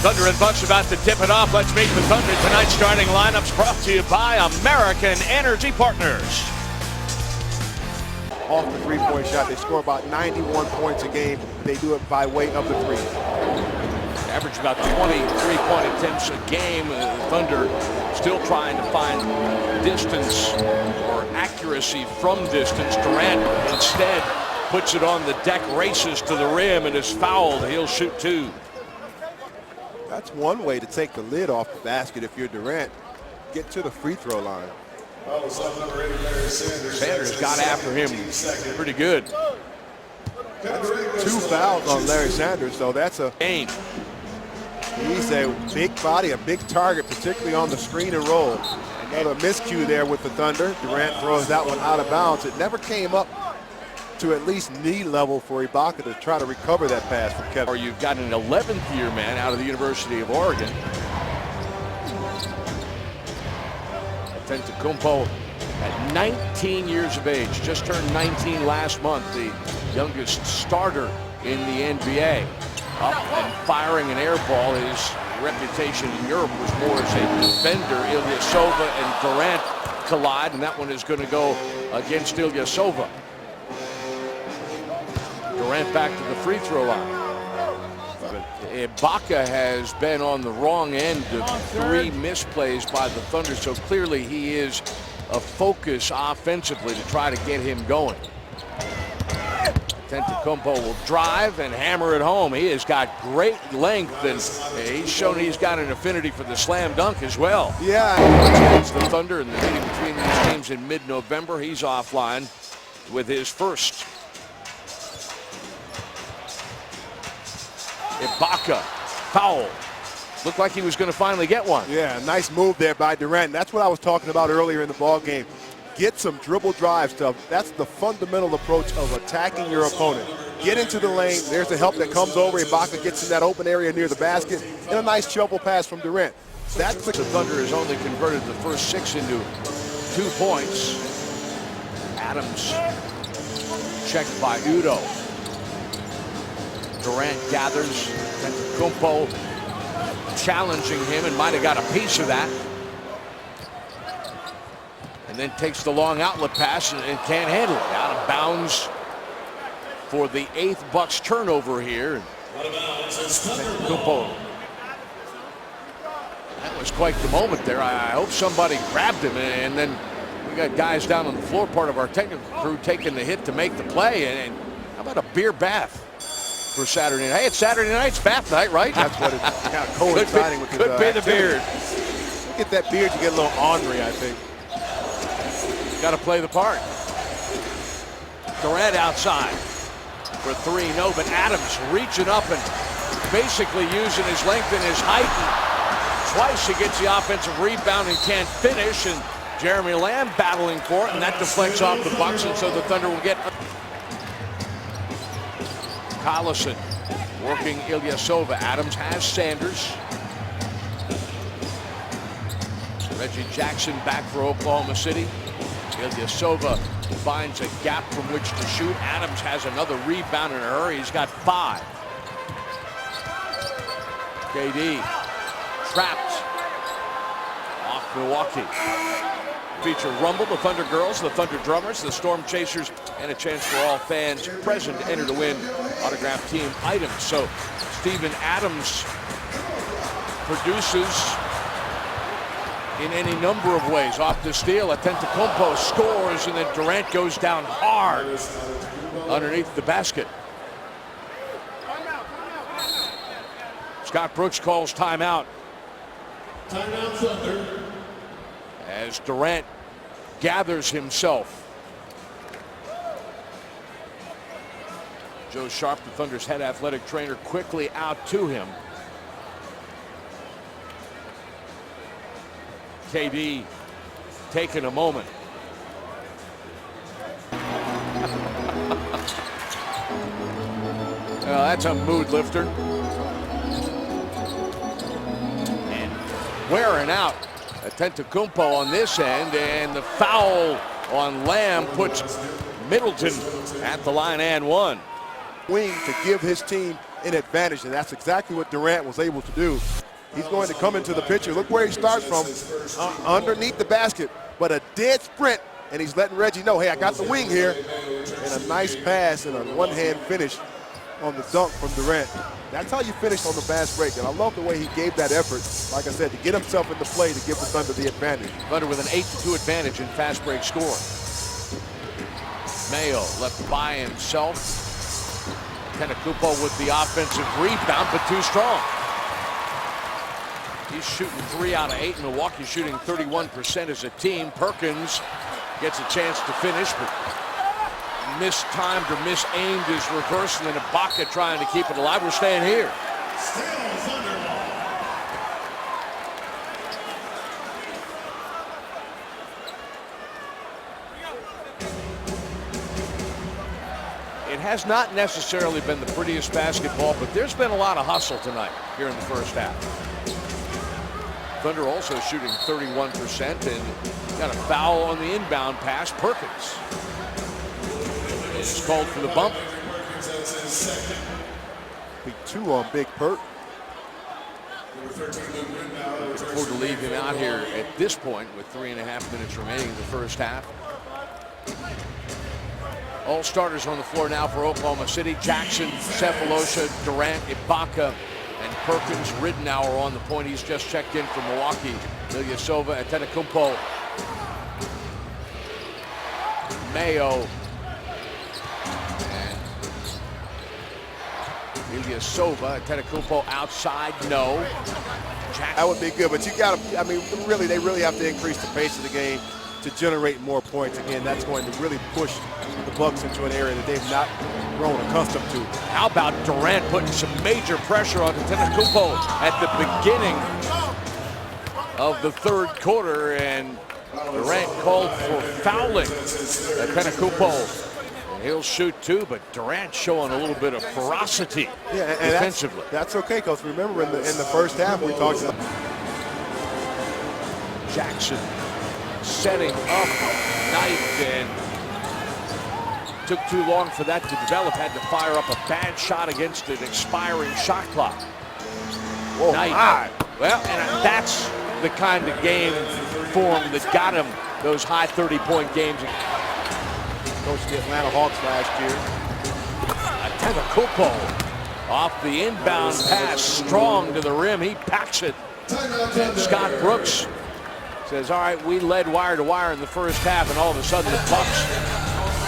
Thunder and Bucks about to tip it off. Let's meet the Thunder. Tonight's starting lineups brought to you by American Energy Partners. Off the three-point shot, they score about 91 points a game. They do it by way of the three. Average about 23-point attempts a game. The Thunder still trying to find distance or accuracy from distance. Durant instead puts it on the deck, races to the rim, and is fouled. He'll shoot two. That's one way to take the lid off the basket if you're Durant. Get to the free throw line. Sanders got after him pretty good. That's 2 fouls on Larry Sanders, so that's a game. He's a big body, a big target, particularly on the screen and roll. Another miscue there with the Thunder. Durant throws that one out of bounds. It never came up to at least knee level for Ibaka to try to recover that pass from Kevin. Or you've got an 11th year man out of the University of Oregon. Antetokounmpo at 19 years of age, just turned 19 last month, the youngest starter in the NBA. Up and firing an air ball. His reputation in Europe was more as a defender. Ilyasova and Durant collide, and that one is going to go against Ilyasova. Durant back to the free throw line. But Ibaka has been on the wrong end of 3 misplays by the Thunder, so clearly he is a focus offensively to try to get him going. Antetokounmpo will drive and hammer it home. He has got great length, and he's shown he's got an affinity for the slam dunk as well. Yeah. Against the Thunder in the meeting between these teams in mid-November. He's offline with his first. Ibaka, foul. Looked like he was going to finally get one. Yeah, nice move there by Durant. That's what I was talking about earlier in the ball game. Get some dribble drive stuff. That's the fundamental approach of attacking your opponent. Get into the lane. There's the help that comes over. Ibaka gets in that open area near the basket. And a nice shovel pass from Durant. That's the Thunder has only converted the first 6 into 2 points. Adams checked by Udo. Durant gathers. Antetokounmpo challenging him and might have got a piece of that. And then takes the long outlet pass and can't handle it. Out of bounds for the 8th Bucks turnover here. Antetokounmpo. That was quite the moment there. I hope somebody grabbed him, and then we got guys down on the floor, part of our technical crew, taking the hit to make the play. And how about a beer bath for Saturday night? Hey, it's Saturday night, it's bath night, right? That's what it's kind of coinciding with. Could be the beard. Get that beard, you get a little ornery, I think. Got to play the part. Durant outside for 3, no, but Adams reaching up and basically using his length and his height. And twice he gets the offensive rebound and can't finish, and Jeremy Lamb battling for it, and that deflects off the Bucks, and so the Thunder will get. Collison working Ilyasova. Adams has Sanders. Reggie Jackson back for Oklahoma City. Ilyasova finds a gap from which to shoot. Adams has another rebound in a hurry. He's got 5. KD trapped off Milwaukee. Feature Rumble, the Thunder Girls, the Thunder Drummers, the Storm Chasers, and a chance for all fans present to enter to win autographed team items. So Steven Adams produces in any number of ways. Off the steal, Antetokounmpo scores, and then Durant goes down hard underneath the basket. Scott Brooks calls timeout. Timeout Thunder. As Durant gathers himself. Joe Sharp, the Thunder's head athletic trainer, quickly out to him. KD taking a moment. Well, that's a mood lifter. And wearing out Antetokounmpo on this end, and the foul on Lamb puts Middleton at the line and one. Wing to give his team an advantage, and that's exactly what Durant was able to do. He's going to come into the picture. Look where he starts from, underneath the basket, but a dead sprint, and he's letting Reggie know, hey, I got the wing here. And a nice pass and a one-hand finish on the dunk from Durant. That's how you finish on the fast break, and I love the way he gave that effort, like I said, to get himself into play to give the Thunder the advantage. Thunder with an 8-2 advantage in fast break scoring. Mayo left by himself. Antetokounmpo with the offensive rebound, but too strong. He's shooting 3 out of 8. Milwaukee's shooting 31% as a team. Perkins gets a chance to finish, but mistimed or misaimed his reverse, and then Ibaka trying to keep it alive. We're staying here. It has not necessarily been the prettiest basketball, but there's been a lot of hustle tonight here in the first half. Thunder also shooting 31% and got a foul on the inbound pass. Perkins is called for the bump. Big 2 on Big Perk. Afford to leave him out here at this point with 3.5 minutes remaining in the first half. All starters on the floor now for Oklahoma City. Jackson, Cephalosha, Durant, Ibaka, and Perkins. Ridenour on the point. He's just checked in from Milwaukee. Ilyasova, Antetokounmpo, Mayo, and Ilyasova. Antetokounmpo outside, no. Jackson. That would be good, but you got to, I mean, really, they really have to increase the pace of the game to generate more points. Again, that's going to really push the Bucks into an area that they've not grown accustomed to. How about Durant putting some major pressure on Antetokounmpo at the beginning of the third quarter, and Durant called for fouling Antetokounmpo. And he'll shoot 2, but Durant showing a little bit of ferocity defensively. That's okay, because remember in the first half we talked about Jackson setting up Knight, and took too long for that to develop. Had to fire up a bad shot against an expiring shot clock. Whoa, Knight. Well, and that's the kind of game form that got him those high 30-point games. Coached the Atlanta Hawks last year. Antetokounmpo off the inbound pass, strong to the rim. He packs it. And Scott Brooks says, all right, we led wire to wire in the first half, and all of a sudden the Bucks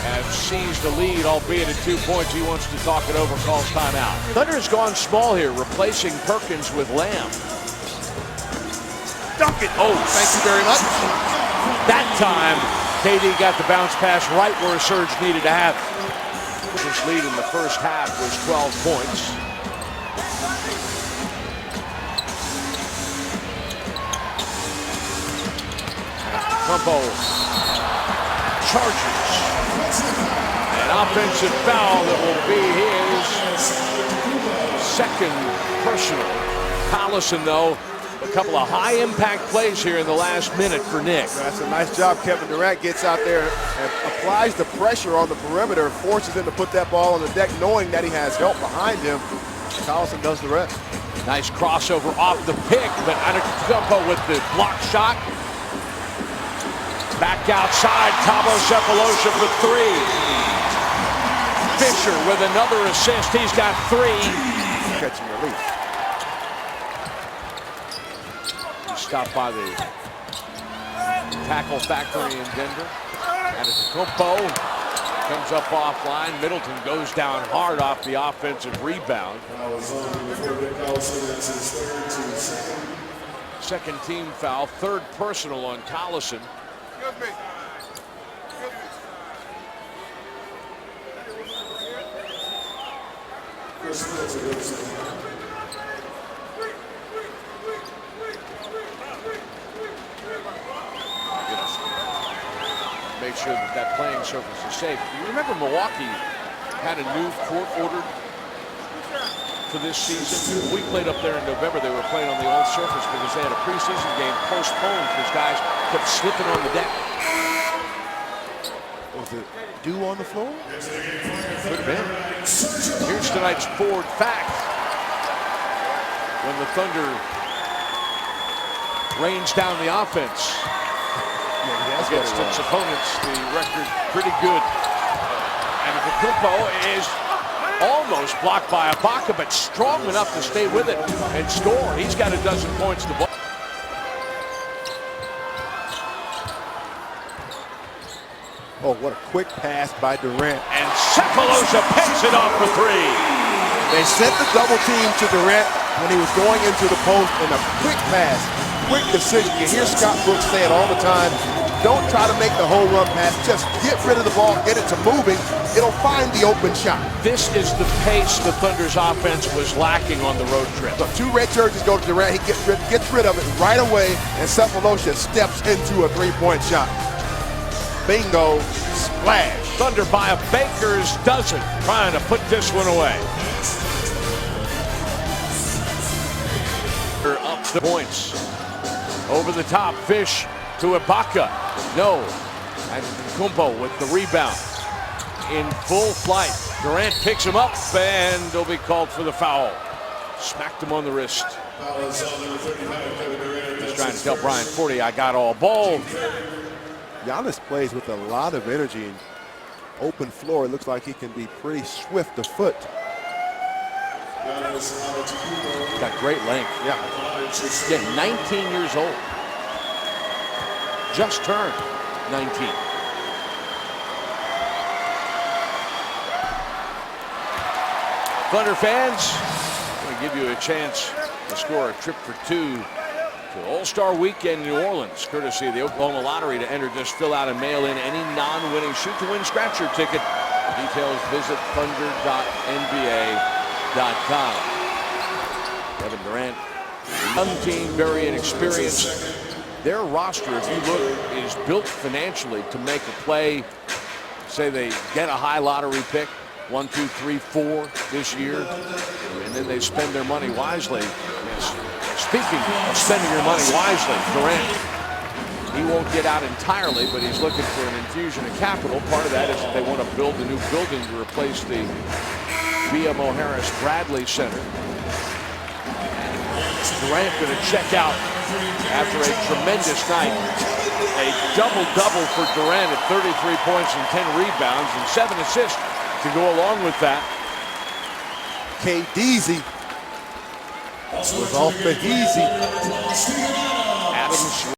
have seized the lead, albeit at 2 points. He wants to talk it over, calls timeout. Thunder's gone small here, replacing Perkins with Lamb. Dunk it. Oh, thank you very much. That time, KD got the bounce pass right where Serge needed to have it. His lead in the first half was 12 points. Antetokounmpo charges. An offensive foul that will be his second personal. Collison, though, a couple of high-impact plays here in the last minute for Nick. That's a nice job. Kevin Durant gets out there and applies the pressure on the perimeter, forces him to put that ball on the deck, knowing that he has help behind him. Collison does the rest. Nice crossover off the pick, but Antetokounmpo with the block shot. Back outside, Thabo Cephalosha for 3. Fisher with another assist. He's got 3. Catching release. Stopped by the tackle factory in Denver. Antetokounmpo comes up offline. Middleton goes down hard off the offensive rebound. Second team foul, third personal on Collison. Make sure that playing surface is safe. You remember Milwaukee had a new court ordered for this season. We played up there in November. They were playing on the old surface because they had a preseason game postponed because guys kept slipping on the deck. It Was it dew on the floor? Could have been. Here's tonight's Ford fact. When the Thunder rains down the offense against its opponents, the record pretty good. Antetokounmpo is almost blocked by Ibaka, but strong enough to stay with it and score. He's got a dozen points to ball. Oh, what a quick pass by Durant. And Sefolosha picks it off for three. They sent the double team to Durant when he was going into the post, and a quick pass, quick decision. You hear Scott Brooks say it all the time. Don't try to make the whole run pass. Just get rid of the ball, get it to moving. It'll find the open shot. This is the pace the Thunder's offense was lacking on the road trip. So two red jerseys go to Durant. He gets rid of it right away, and Sefolosha steps into a three-point shot. Bingo, splash. Thunder by a baker's dozen, trying to put this one away. Up the points. Over the top, Fish to Ibaka. No. And Kumpo with the rebound. In full flight. Durant picks him up, and he'll be called for the foul. Smacked him on the wrist. Just trying to tell Brian Forty, I got all ball. Giannis plays with a lot of energy. And open floor, it looks like he can be pretty swift of foot. Got great length. Yeah. 19 years old. Just turned 19. Thunder fans, I'm going to give you a chance to score a trip for two to All-Star Weekend in New Orleans, courtesy of the Oklahoma Lottery. To enter, just fill out and mail in any non-winning shoot-to-win scratcher ticket. For details, visit thunder.nba.com. Kevin Durant, young team, very inexperienced. Their roster, if you look, is built financially to make a play. Say they get a high lottery pick, 1, 2, 3, 4 this year, and then they spend their money wisely. Speaking of spending your money wisely, Durant, he won't get out entirely, but he's looking for an infusion of capital. Part of that is that they want to build a new building to replace the B.M. Harris Bradley Center. Durant going to check out after a tremendous night. A double-double for Durant at 33 points and 10 rebounds and 7 assists to go along with that. KDZ was off the easy. Adams